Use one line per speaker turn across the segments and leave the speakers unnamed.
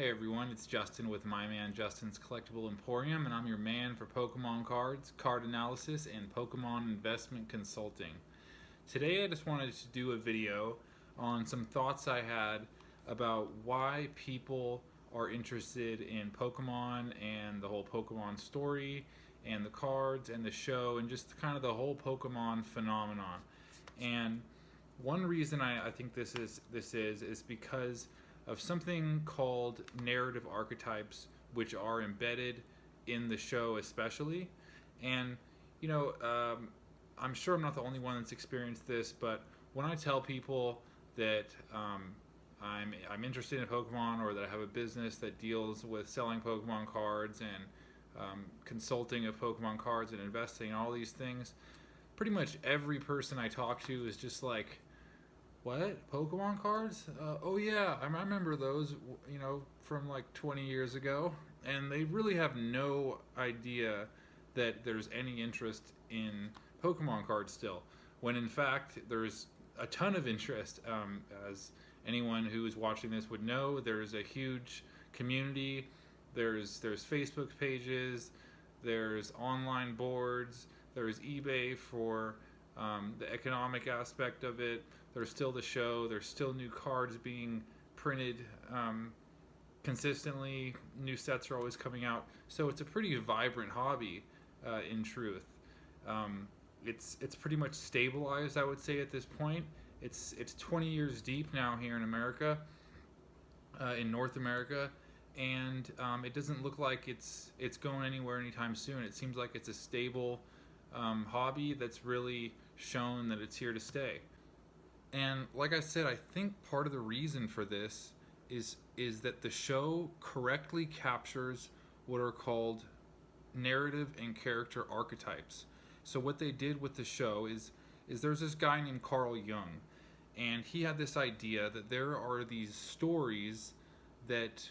Hey everyone, it's Justin with Mymanjustin's Collectible Emporium, and I'm your man for Pokemon cards, card analysis, and Pokemon investment consulting. Today I just wanted to do a video on some thoughts I had about why people are interested in Pokemon and the whole Pokemon story and the cards and the show and just kind of the whole Pokemon phenomenon. And one reason I think this is because of something called narrative archetypes, which are embedded in the show especially. And you know, I'm sure I'm not the only one that's experienced this, but when I tell people that I'm interested in Pokemon, or that I have a business that deals with selling Pokemon cards and consulting of Pokemon cards and investing and all these things, pretty much every person I talk to is just like, what? Pokemon cards? Oh yeah, I remember those, from like 20 years ago. And they really have no idea that there's any interest in Pokemon cards still. When in fact, there's a ton of interest. As anyone who is watching this would know, there's a huge community. There's Facebook pages. There's online boards. There's eBay for the economic aspect of it. There's still the show. There's still new cards being printed consistently. New sets are always coming out. So it's a pretty vibrant hobby, in truth. It's pretty much stabilized, I would say, at this point. It's 20 years deep now here in America, in North America, and it doesn't look like it's going anywhere anytime soon. It seems like it's a stable hobby that's really shown that it's here to stay. And like I said, I think part of the reason for this is that the show correctly captures what are called narrative and character archetypes. So what they did with the show is there's this guy named Carl Jung, and he had this idea that there are these stories that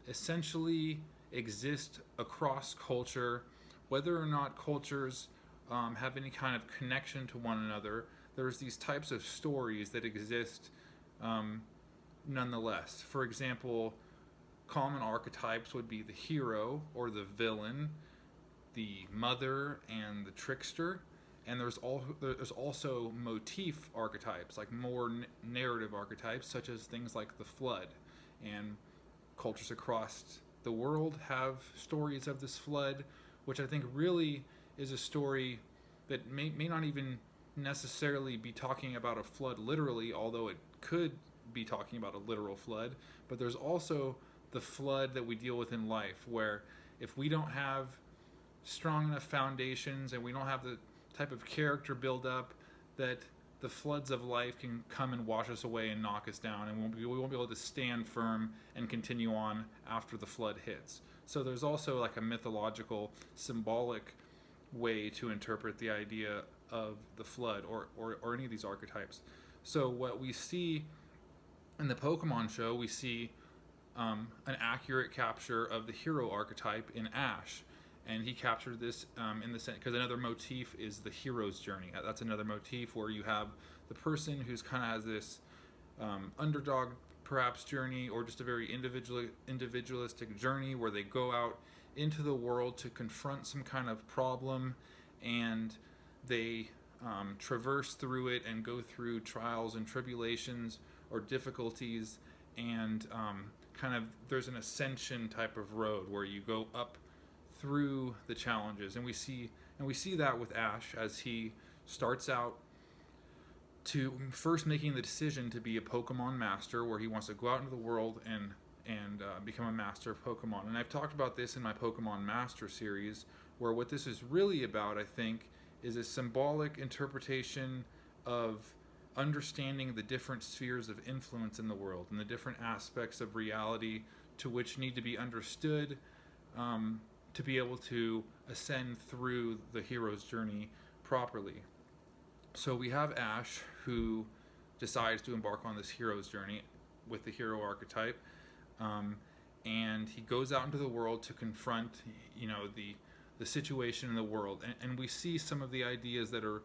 essentially exist across culture, whether or not cultures have any kind of connection to one another. There's these types of stories that exist nonetheless. For example, common archetypes would be the hero or the villain, the mother and the trickster, and there's also motif archetypes, like more narrative archetypes, such as things like the flood. And cultures across the world have stories of this flood, which I think really is a story that may not even necessarily be talking about a flood literally, although it could be talking about a literal flood. But there's also the flood that we deal with in life, where if we don't have strong enough foundations and we don't have the type of character build up, that the floods of life can come and wash us away and knock us down, and we won't be able to stand firm and continue on after the flood hits. So there's also like a mythological, symbolic way to interpret the idea of the flood, or any of these archetypes. So what we see in the Pokemon show, we see an accurate capture of the hero archetype in Ash. And he captured this in the sense, because another motif is the hero's journey. That's another motif where you have the person who's kind of has this underdog perhaps journey, or just a very individualistic journey where they go out into the world to confront some kind of problem, and they traverse through it and go through trials and tribulations or difficulties, and kind of there's an ascension type of road where you go up through the challenges. And we see that with Ash, as he starts out to first making the decision to be a Pokemon Master, where he wants to go out into the world and become a master of Pokemon. And I've talked about this in my Pokemon Master series, where what this is really about, I think, is a symbolic interpretation of understanding the different spheres of influence in the world and the different aspects of reality to which need to be understood to be able to ascend through the hero's journey properly. So we have Ash, who decides to embark on this hero's journey with the hero archetype, and he goes out into the world to confront, the situation in the world, and we see some of the ideas that are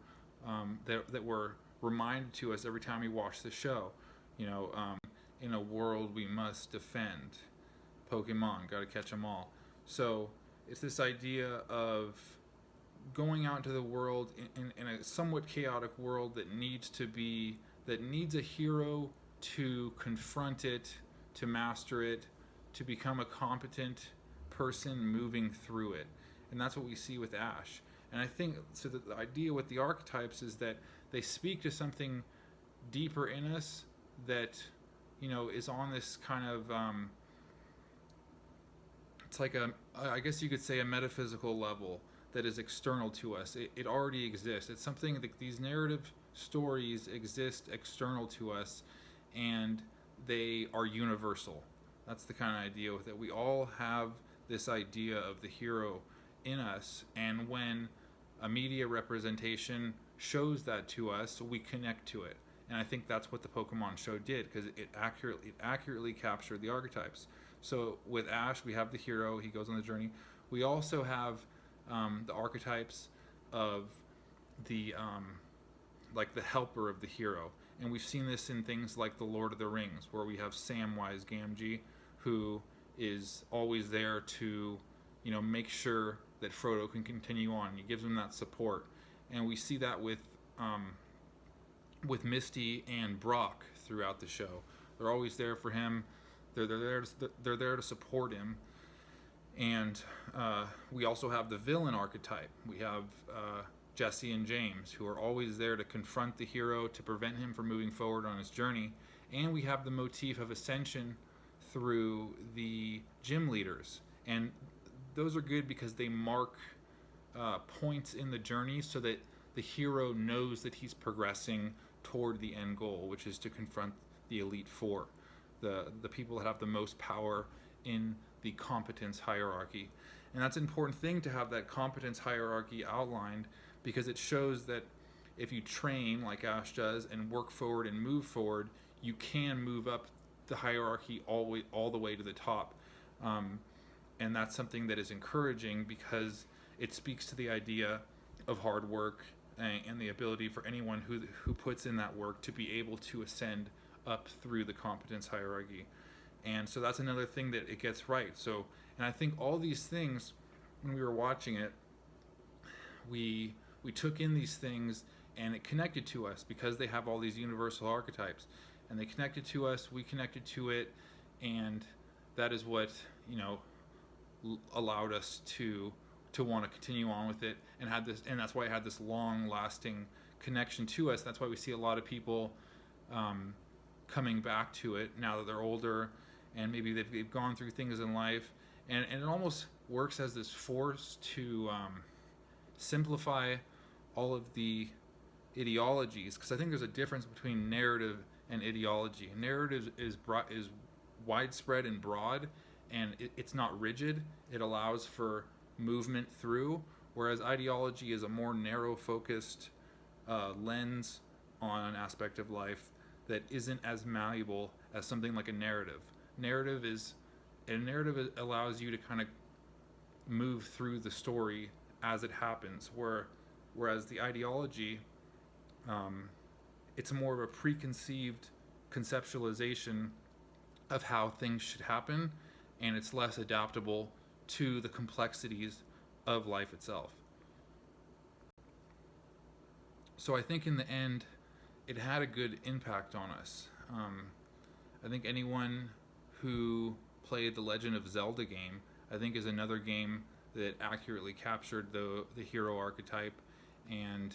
that were reminded to us every time we watch the show. in a world we must defend. Pokemon, gotta catch them all. So it's this idea of going out into the world in a somewhat chaotic world that needs a hero to confront it, to master it, to become a competent person moving through it. And that's what we see with Ash. And I think so that the idea with the archetypes is that they speak to something deeper in us that, is on this kind of it's like I guess you could say a metaphysical level that is external to us. It already exists. It's something that these narrative stories exist external to us, and they are universal. That's the kind of idea with it. We all have this idea of the hero in us, and when a media representation shows that to us, we connect to it. And I think that's what the Pokemon show did, because it accurately captured the archetypes. So with Ash, we have the hero. He goes on the journey. We also have the archetypes of the like the helper of the hero, and we've seen this in things like the Lord of the Rings, where we have Samwise Gamgee, who is always there to make sure that Frodo can continue on. He gives him that support, and we see that with Misty and Brock throughout the show. They're always there for him. They're there to support him. And we also have the villain archetype. We have Jesse and James, who are always there to confront the hero, to prevent him from moving forward on his journey. And we have the motif of ascension through the gym leaders. And those are good because they mark points in the journey so that the hero knows that he's progressing toward the end goal, which is to confront the Elite Four, the people that have the most power in the competence hierarchy. And that's an important thing, to have that competence hierarchy outlined, because it shows that if you train like Ash does and work forward and move forward, you can move up the hierarchy all the way to the top. And that's something that is encouraging, because it speaks to the idea of hard work and the ability for anyone who puts in that work to be able to ascend up through the competence hierarchy. And so that's another thing that it gets right. So, and I think all these things, when we were watching it, we took in these things, and it connected to us because they have all these universal archetypes, and they connected to us, we connected to it, and that is what allowed us to want to continue on with it, and that's why it had this long lasting connection to us. That's why we see a lot of people coming back to it now that they're older, and maybe they've gone through things in life, and it almost works as this force to simplify all of the ideologies, because I think there's a difference between narrative and ideology. Narrative is widespread and broad, and it's not rigid. It allows for movement through, whereas ideology is a more narrow focused lens on an aspect of life that isn't as malleable as something like a narrative. Narrative allows you to kind of move through the story as it happens, whereas the ideology, it's more of a preconceived conceptualization of how things should happen, and it's less adaptable to the complexities of life itself. So I think in the end, it had a good impact on us. I think anyone who played the Legend of Zelda game, I think, is another game that accurately captured the hero archetype, and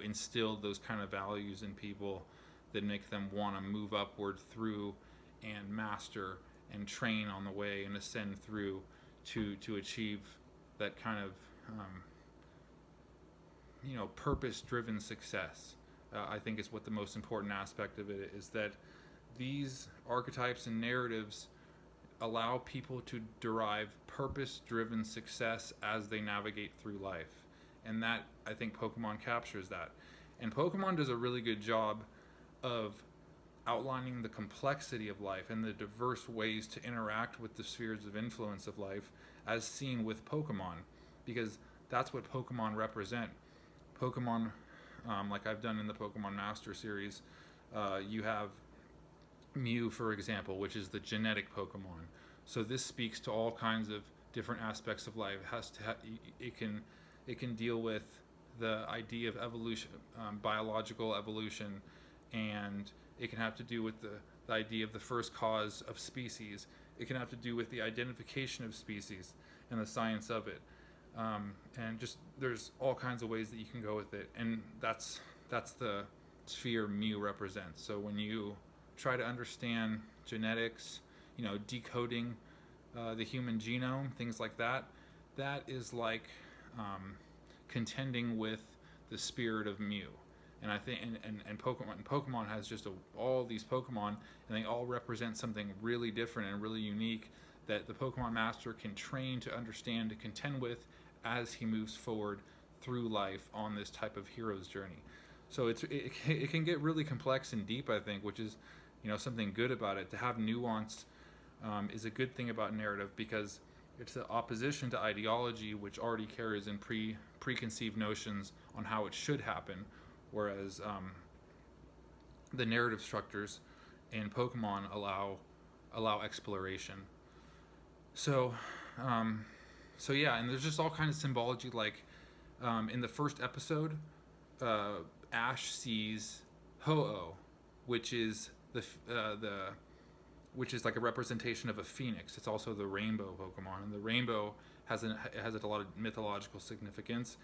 instilled those kind of values in people that make them want to move upward through and master and train on the way and ascend through to achieve that kind of purpose-driven success. I think is what the most important aspect of it is, that these archetypes and narratives allow people to derive purpose-driven success as they navigate through life. And that, I think, Pokemon captures that. And Pokemon does a really good job of outlining the complexity of life and the diverse ways to interact with the spheres of influence of life as seen with Pokemon, because that's what Pokemon represent. Pokemon, like I've done in the Pokemon Master series, you have Mew, for example, which is the genetic Pokemon. So this speaks to all kinds of different aspects of life. It has to it can deal with the idea of evolution, biological evolution, and it can have to do with the idea of the first cause of species. It can have to do with the identification of species and the science of it. And just there's all kinds of ways that you can go with it, and that's the sphere Mew represents. So when you try to understand genetics, decoding the human genome, things like that, that is like contending with the spirit of Mew. And I think, and Pokemon has just all these Pokemon, and they all represent something really different and really unique that the Pokemon Master can train to understand, to contend with as he moves forward through life on this type of hero's journey. So it can get really complex and deep, I think, which is something good about it. To have nuance is a good thing about narrative, because it's the opposition to ideology, which already carries in preconceived notions on how it should happen, whereas the narrative structures in Pokemon allow exploration. So yeah, and there's just all kinds of symbology. Like in the first episode, Ash sees Ho-Oh, which is which is like a representation of a phoenix. It's also the rainbow Pokemon, and the rainbow has a lot of mythological significance.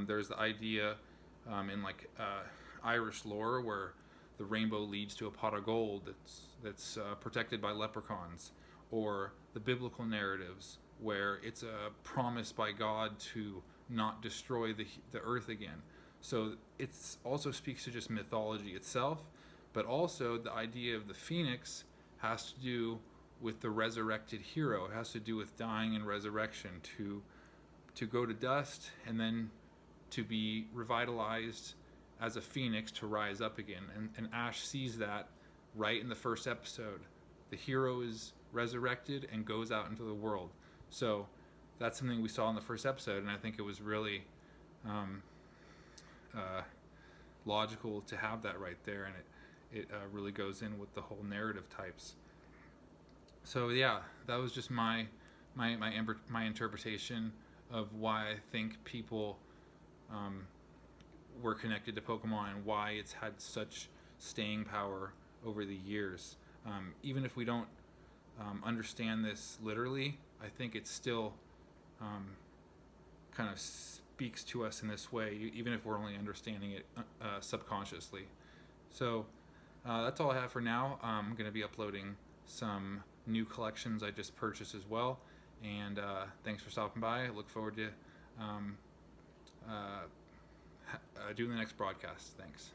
There's the idea in like Irish lore where the rainbow leads to a pot of gold that's protected by leprechauns, or the biblical narratives where it's a promise by God to not destroy the earth again. So it also speaks to just mythology itself, but also the idea of the phoenix has to do with the resurrected hero. It has to do with dying and resurrection, to go to dust and then to be revitalized as a phoenix to rise up again. And Ash sees that right in the first episode. The hero is resurrected and goes out into the world. So that's something we saw in the first episode, and I think it was really logical to have that right there, and it really goes in with the whole narrative types. So yeah, that was just my interpretation of why I think people were connected to Pokemon, and why it's had such staying power over the years. Even if we don't understand this literally, I think it still kind of speaks to us in this way, even if we're only understanding it subconsciously. So that's all I have for now. I'm going to be uploading some new collections I just purchased as well, and thanks for stopping by. I look forward to doing the next broadcast. Thanks.